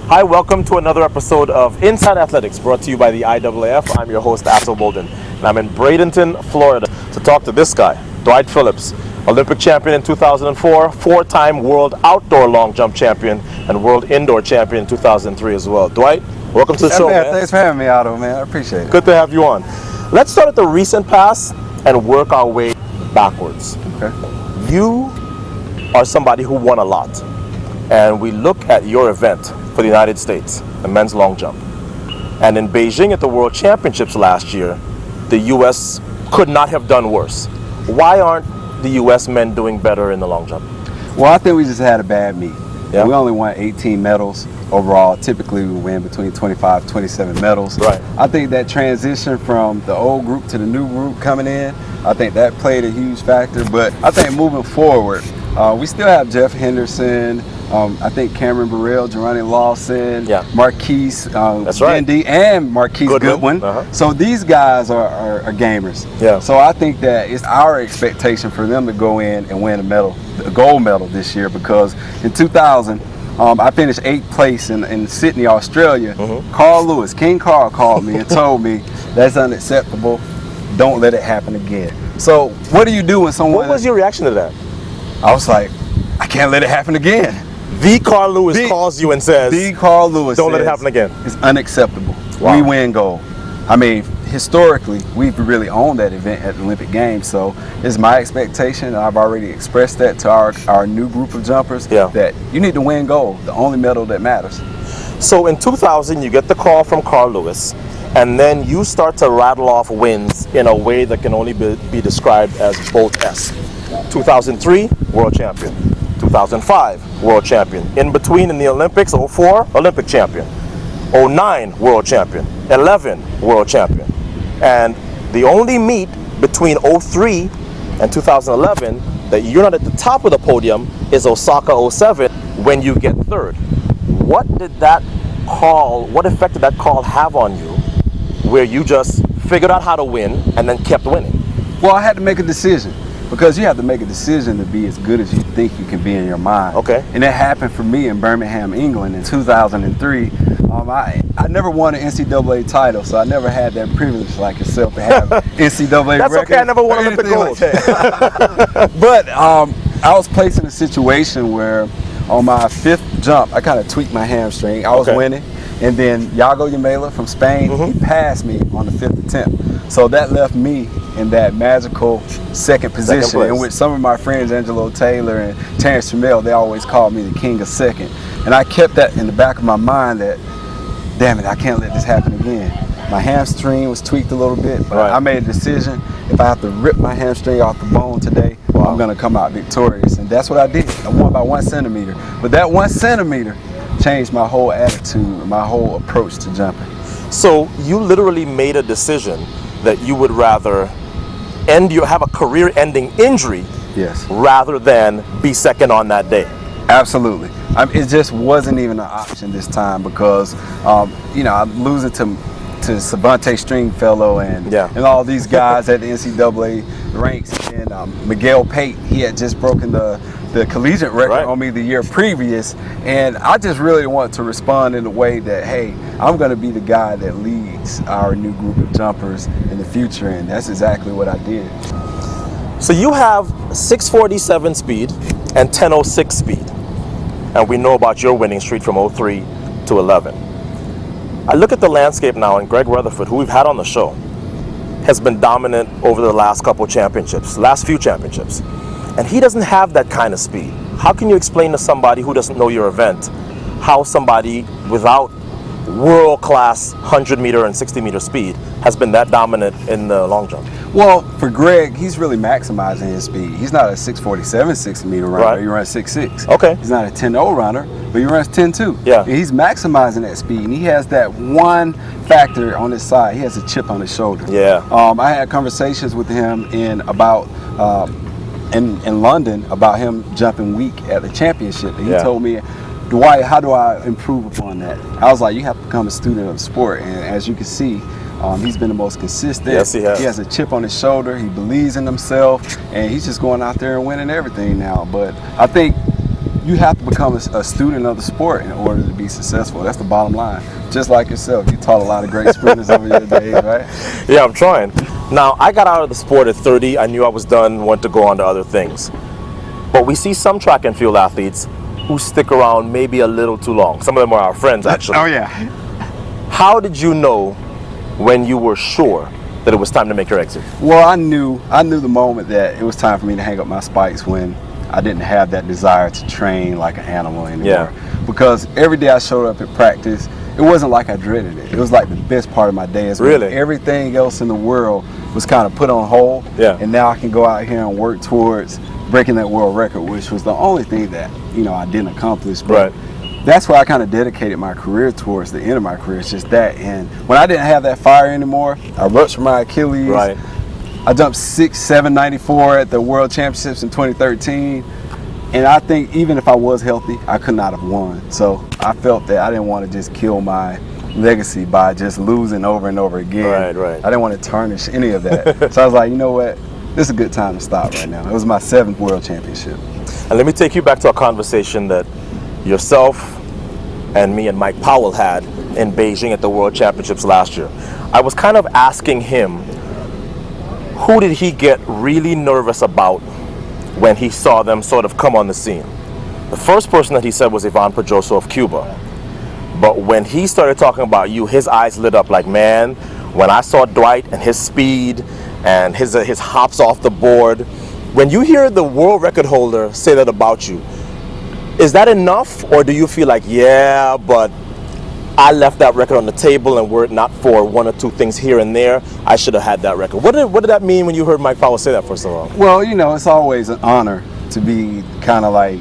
Hi, welcome to another episode of Inside Athletics, brought to you by the IAAF. I'm your host, Axel Bolden, and I'm in Bradenton, Florida, to talk to this guy, Dwight Phillips, Olympic champion in 2004, four-time world outdoor long jump champion, and world indoor champion in 2003 as well. Dwight, welcome to the show, man. Thanks for having me, Otto, man. I appreciate it. Good to have you on. Let's start at the recent past and work our way backwards. Okay. You are somebody who won a lot, and we look at your event for the United States, the men's long jump. And in Beijing at the World Championships last year, the U.S. could not have done worse. Why aren't the U.S. men doing better in the long jump? Well, I think we just had a bad meet. Yeah. We only won 18 medals overall. Typically, we win between 25, 27 medals. Right. I think that transition from the old group to the new group coming in, I think that played a huge factor. But I think moving forward, we still have Jeff Henderson, I think Cameron Burrell, Geronimo Lawson, Marquise That's right. Bendy, and Marquise Goodwin. So these guys are gamers. Yeah. So I think that it's our expectation for them to go in and win a medal, a gold medal this year, because in 2000, I finished 8th place in Sydney, Australia. Carl Lewis, King Carl, called me and told me that's unacceptable. Don't let it happen again. So what do you do when someone... What was your reaction to that? I was like, I can't let it happen again. The Carl Lewis calls you and says, The Carl Lewis don't let it happen again. It's unacceptable. Wow. We win gold. I mean, historically, we've really owned that event at the Olympic Games, so it's my expectation, and I've already expressed that to our new group of jumpers, that you need to win gold, the only medal that matters. So in 2000, you get the call from Carl Lewis, and then you start to rattle off wins in a way that can only be described as Bolt-esque. 2003, world champion. 2005, world champion. In between in the Olympics, 04, Olympic champion. 09, world champion. 11, world champion. And the only meet between 03 and 2011 that you're not at the top of the podium is Osaka 07 when you get third. What effect did that call have on you where you just figured out how to win and then kept winning? Well, I had to make a decision, because you have to make a decision to be as good as you think you can be in your mind. Okay. And that happened for me in Birmingham, England in 2003. I never won an NCAA title, so I never had that privilege like yourself to have NCAA That's record. okay, I never won Olympic gold. But I was placed in a situation where on my 5th jump, I kind of tweaked my hamstring. I was winning, and then Yago Yamela from Spain, he passed me on the 5th attempt. So that left me in that magical second position, in which some of my friends, Angelo Taylor and Terrence Trammell, they always called me the king of second. And I kept that in the back of my mind that, damn it, I can't let this happen again. My hamstring was tweaked a little bit, but I made a decision. If I have to rip my hamstring off the bone today, I'm going to come out victorious. And that's what I did. I won by 1 centimeter. But that 1 centimeter changed my whole attitude, my whole approach to jumping. So you literally made a decision that you would rather have a career-ending injury rather than be second on that day. Absolutely. It just wasn't even an option this time, because I'm losing to Savante Stringfellow and all these guys at the NCAA ranks, and Miguel Pate, he had just broken the collegiate record on me the year previous, and I just really want to respond in a way that, hey, I'm going to be the guy that leads our new group of jumpers in the future, and that's exactly what I did. So you have 6:47 speed and 10:06 speed, and we know about your winning streak from 03 to 11. I look at the landscape now, and Greg Rutherford, who we've had on the show, has been dominant over the last few championships. And he doesn't have that kind of speed. How can you explain to somebody who doesn't know your event how somebody without world-class 100-meter and 60-meter speed has been that dominant in the long jump? Well, for Greg, he's really maximizing his speed. He's not a 6:47 60-meter runner. He runs 6'6". Okay. He's not a 10.0 runner, but he runs 10.2. Yeah. And he's maximizing that speed, and he has that one factor on his side. He has a chip on his shoulder. Yeah. I had conversations with him in London about him jumping weak at the championship, and he told me, Dwight, how do I improve upon that? I was like, you have to become a student of the sport, and as you can see, he's been the most consistent. Yes, he has. He has a chip on his shoulder. He believes in himself, and he's just going out there and winning everything now. But I think you have to become a student of the sport in order to be successful. That's the bottom line. Just like yourself, you taught a lot of great sprinters over your days, right? Yeah, I'm trying. Now, I got out of the sport at 30. I knew I was done, wanted to go on to other things. But we see some track and field athletes who stick around maybe a little too long. Some of them are our friends, actually. Oh, yeah. How did you know when you were sure that it was time to make your exit? Well, I knew the moment that it was time for me to hang up my spikes when I didn't have that desire to train like an animal anymore. Yeah. Because every day I showed up at practice, it wasn't like I dreaded it. It was like the best part of my day. Really? Everything else in the world was kind of put on hold. Yeah. And now I can go out here and work towards breaking that world record, which was the only thing that, I didn't accomplish. But that's why I kind of dedicated my career towards the end of my career. It's just that. And when I didn't have that fire anymore, I ruptured my Achilles. Right. I jumped 6'7", at the World Championships in 2013. And I think even if I was healthy, I could not have won. So I felt that I didn't want to just kill my legacy by just losing over and over again. Right. I didn't want to tarnish any of that. So I was like, you know what? This is a good time to stop right now. It was my 7th World Championship. And let me take you back to a conversation that yourself and me and Mike Powell had in Beijing at the World Championships last year. I was kind of asking him, who did he get really nervous about when he saw them sort of come on the scene? The first person that he said was Ivan Pedroso of Cuba. But when he started talking about you, his eyes lit up like, man, when I saw Dwight and his speed and his hops off the board, when you hear the world record holder say that about you, is that enough, or do you feel like, yeah, but I left that record on the table, and were it not for one or two things here and there, I should have had that record? What did that mean when you heard Mike Powell say that, first of all? Well, it's always an honor to be kind of like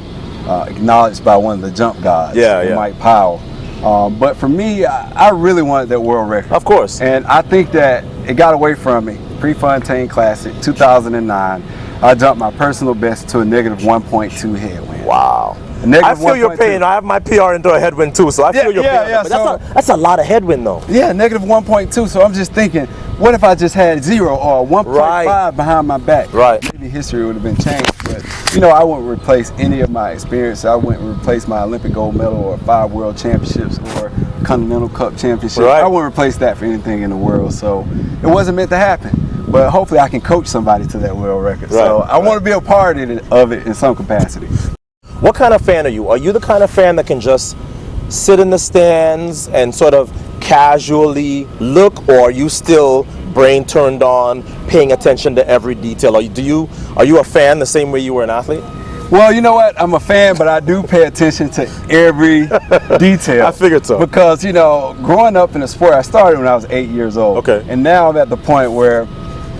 acknowledged by one of the jump gods, Mike Powell. But for me, I really wanted that world record. Of course. And I think that it got away from me. Prefontaine Classic, 2009. I jumped my personal best to a -1.2 headwind. Wow. I feel your pain. I have my PR into a headwind too, so I feel your pain. Yeah, but that's a lot of headwind though. Yeah, -1.2. So I'm just thinking, what if I just had 0 or 1.5 behind my back? Right. Maybe history would have been changed. But I wouldn't replace any of my experience. I wouldn't replace my Olympic gold medal or 5 World Championships or Continental Cup Championship. Right. I wouldn't replace that for anything in the world. So it wasn't meant to happen. But hopefully I can coach somebody to that world record. So I want to be a part of it in some capacity. What kind of fan are you? Are you the kind of fan that can just sit in the stands and sort of casually look, or are you still brain turned on, paying attention to every detail? Are you a fan the same way you were an athlete? Well, you know what? I'm a fan, but I do pay attention to every detail. I figured so. Because, growing up in the sport, I started when I was 8 years old. Okay. And now I'm at the point where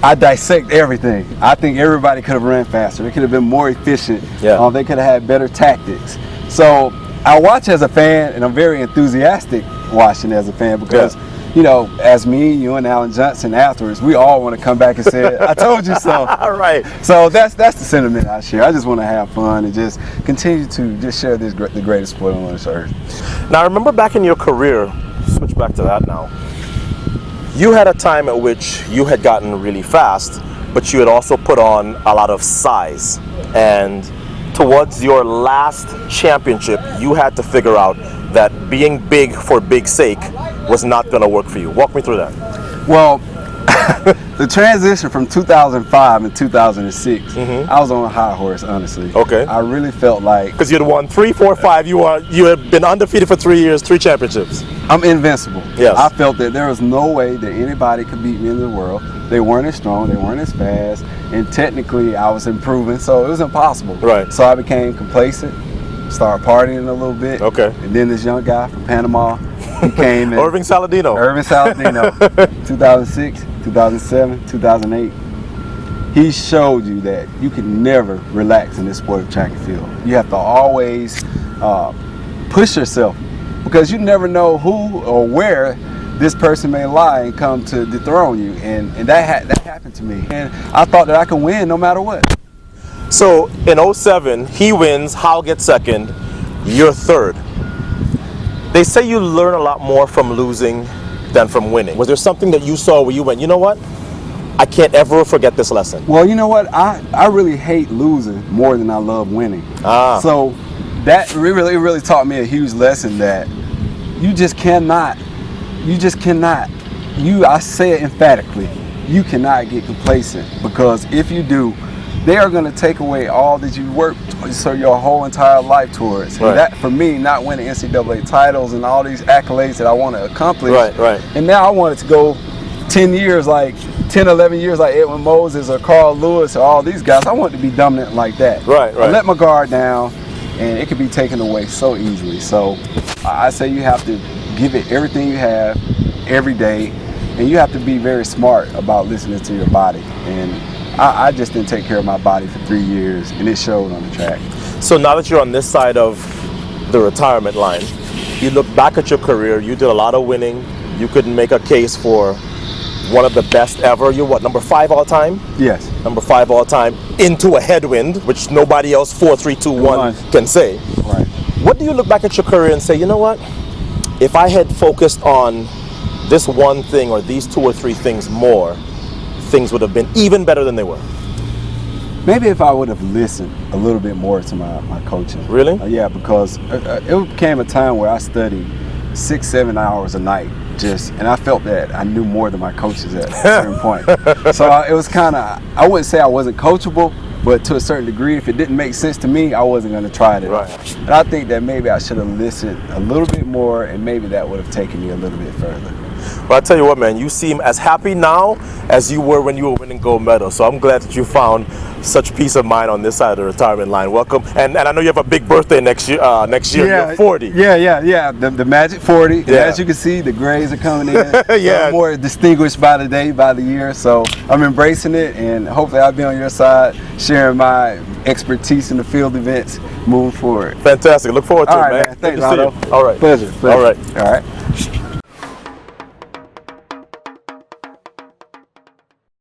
I dissect everything. I think everybody could have ran faster. They could have been more efficient. Yeah. They could have had better tactics. So I watch as a fan, and I'm very enthusiastic watching as a fan because, as me, you, and Alan Johnson afterwards, we all want to come back and say, I told you so. All right. So that's the sentiment I share. I just want to have fun and just continue to just share the greatest sport on this earth. Now, I remember back in your career, switch back to that now, you had a time at which you had gotten really fast, but you had also put on a lot of size. And towards your last championship, you had to figure out that being big for big's sake was not going to work for you. Walk me through that. Well, the transition from 2005 and 2006, I was on a high horse, honestly. Okay. I really felt like... Because you had won 3, 4, 5. You had been undefeated for 3 years, 3 championships. I'm invincible. Yes. I felt that there was no way that anybody could beat me in the world. They weren't as strong, they weren't as fast, and technically I was improving, so it was impossible. Right. So I became complacent, started partying a little bit. Okay. And then this young guy from Panama, he came in. Irving Saladino. 2006, 2007, 2008. He showed you that you can never relax in this sport of track and field. You have to always push yourself, because you never know who or where this person may lie and come to dethrone you, and that happened to me. And I thought that I could win no matter what. So in 07, he wins, Howell gets second, you're third. They say you learn a lot more from losing than from winning. Was there something that you saw where you went, you know what? I can't ever forget this lesson. Well, you know what? I really hate losing more than I love winning. Ah. So that really taught me a huge lesson that you just cannot, I say it emphatically, you cannot get complacent, because if you do, they are going to take away all that you worked so your whole entire life towards. Right. And that, for me, not winning NCAA titles and all these accolades that I want to accomplish. Right. And now I want it to go 10 years, like 10, 11 years, like Edwin Moses or Carl Lewis or all these guys. I want it to be dominant like that. Right. I let my guard down, and it can be taken away so easily. So I say you have to give it everything you have every day, and you have to be very smart about listening to your body. And I just didn't take care of my body for 3 years, and it showed on the track. So now that you're on this side of the retirement line, you look back at your career, you did a lot of winning. You could make a case for one of the best ever. You're what, number 5 all time? Yes. Number 5 all time, into a headwind, which nobody else 4, 3, 2, 1 can say. Right. What do you look back at your career and say, you know what? If I had focused on this one thing or these 2 or 3 things more, things would have been even better than they were. Maybe if I would have listened a little bit more to my coaching. Really? Yeah, because it became a time where I studied 6-7 hours a night, and I felt that I knew more than my coaches at a certain point. So it was kind of, I wouldn't say I wasn't coachable, but to a certain degree, if it didn't make sense to me, I wasn't going to try it. Right. And I think that maybe I should have listened a little bit more, and maybe that would have taken me a little bit further. Well, I tell you what, man, you seem as happy now as you were when you were winning gold medals. So I'm glad that you found such peace of mind on this side of the retirement line. Welcome. And I know you have a big birthday next year. Yeah, You're 40. Yeah. The magic 40. Yeah. And as you can see, the grades are coming in. Yeah. So I'm more distinguished by the day, by the year. So I'm embracing it, and hopefully I'll be on your side, sharing my expertise in the field events moving forward. Fantastic. Look forward to All it, right, man. man. Thanks, Good to see Otto. you. All right. Pleasure. All right. All right.